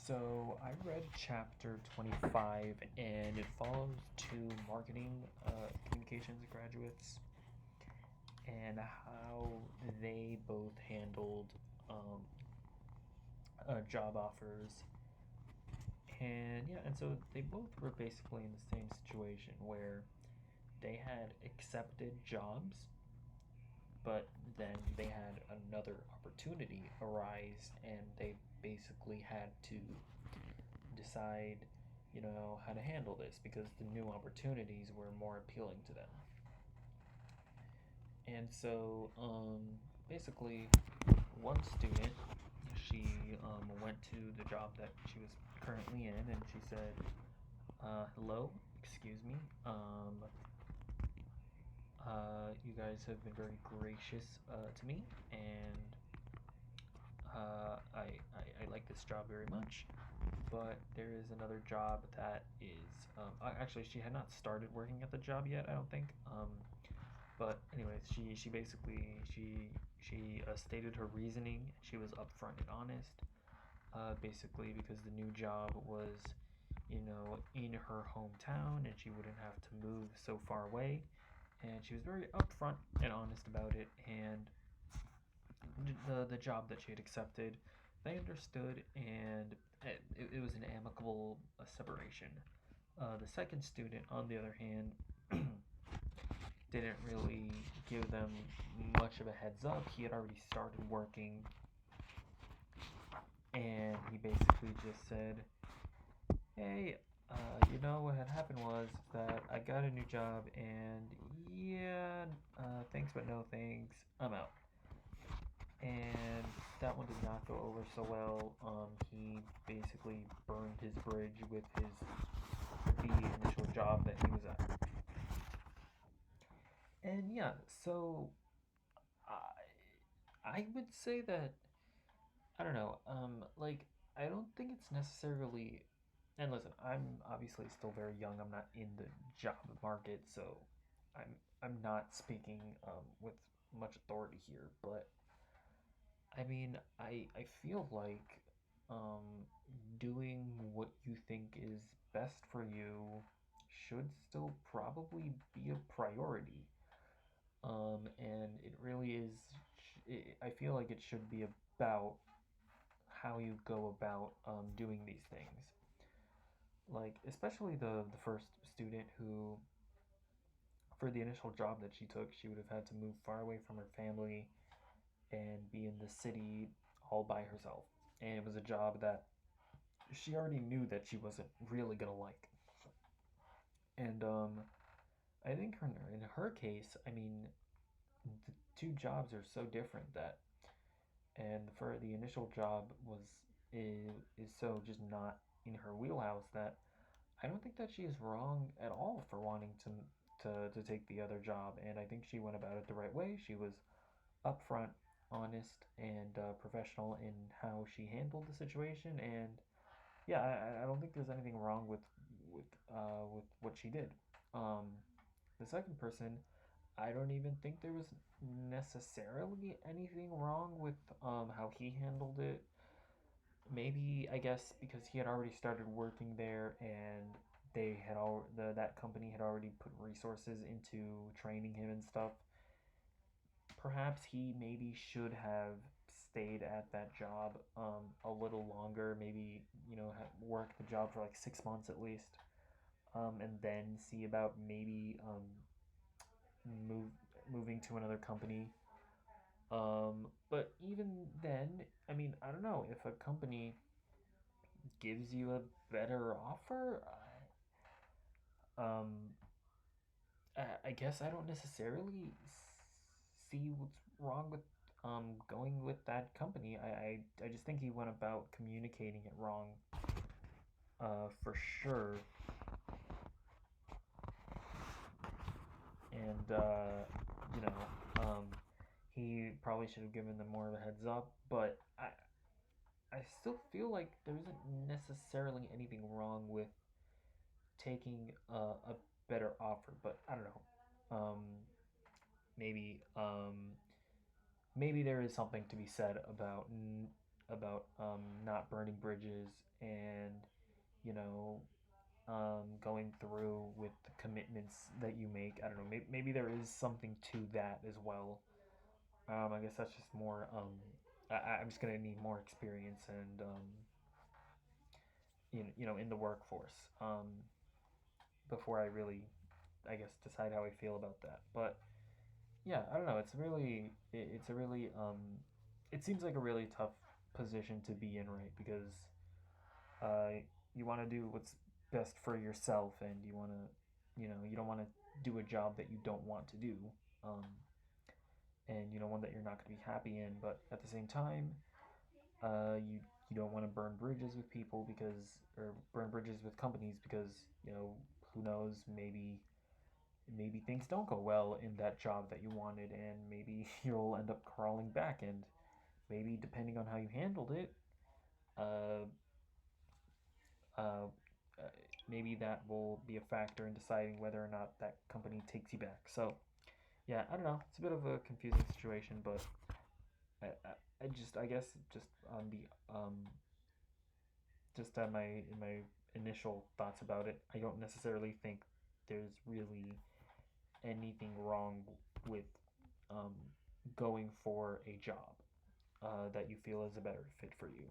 So I read chapter 25 and it follows two marketing communications graduates and how they both handled um, job offers. And yeah, and so they both were basically in the same situation where they had accepted jobs, but then they had another opportunity arise and they basically had to decide, how to handle this because the new opportunities were more appealing to them. And so, basically, one student, she went to the job that she was currently in, and she said, "Hello, excuse me. You guys have been very gracious to me, and I like this job very much. But there is another job that is actually she had not started working at the job yet. I don't think. But anyways, she basically she stated her reasoning. She was upfront and honest. Basically because the new job was in her hometown and she wouldn't have to move so far away. And she was very upfront and honest about it. And the job that she had accepted, they understood, and it was an amicable separation. The second student, on the other hand, didn't really give them much of a heads up. He had already started working, and he basically just said, "Hey, what had happened was that I got a new job, and yeah, thanks but no thanks. I'm out." And that one did not go over so well. He basically burned his bridge with the initial job that he was at. And yeah, so I would say that I don't know. Like I don't think it's necessarily. And listen, I'm obviously still very young. I'm not in the job market, so I'm I'm not speaking with much authority here. But I mean, I feel like um, doing what you think is best for you should still probably be a priority. And it really is. I feel like it should be about how you go about doing these things. Like especially the first student who, for the initial job that she took, she would have had to move far away from her family and be in the city all by herself. And it was a job that she already knew that she wasn't really gonna like. And I think in her case, I mean, the two jobs are so different that, and for the initial job is so just not in her wheelhouse that I don't think that she is wrong at all for wanting to take the other job. And I think she went about it the right way. She was upfront, honest, and professional in how she handled the situation. And yeah, I don't think there's anything wrong with what she did. Um, the second person, I don't even think there was necessarily anything wrong with how he handled it. Maybe I guess because he had already started working there and that company had already put resources into training him and stuff. Perhaps he maybe should have stayed at that job a little longer. Maybe work the job for like 6 months at least, and then see about maybe move moving to another company. But even then, I mean, I don't know if a company gives you a better offer. Um, I guess I don't necessarily see what's wrong with going with that company. I just think he went about communicating it wrong, for sure. And you know, he probably should have given them more of a heads up. But I still feel like there isn't necessarily anything wrong with taking a better offer. But I don't know. Maybe maybe there is something to be said about about not burning bridges and you know going through with the commitments that you make. I don't know. Maybe there is something to that as well. I guess that's just more. I'm just gonna need more experience and in the workforce before I really, I guess, decide how I feel about that. But yeah, I don't know. It's a really it seems like a really tough position to be in, right? Because uh, you want to do what's best for yourself, and you want to, you don't want to do a job that you don't want to do, um, and one that you're not going to be happy in. But at the same time, you don't want to burn bridges with people because, or burn bridges with companies because who knows, maybe things don't go well in that job that you wanted, and maybe you'll end up crawling back, and maybe depending on how you handled it, uh, uh, uh, maybe that will be a factor in deciding whether or not that company takes you back. So yeah, I don't know. It's a bit of a confusing situation, but I guess just on the just on my initial thoughts about it, I don't necessarily think there's really anything wrong with um, going for a job that you feel is a better fit for you.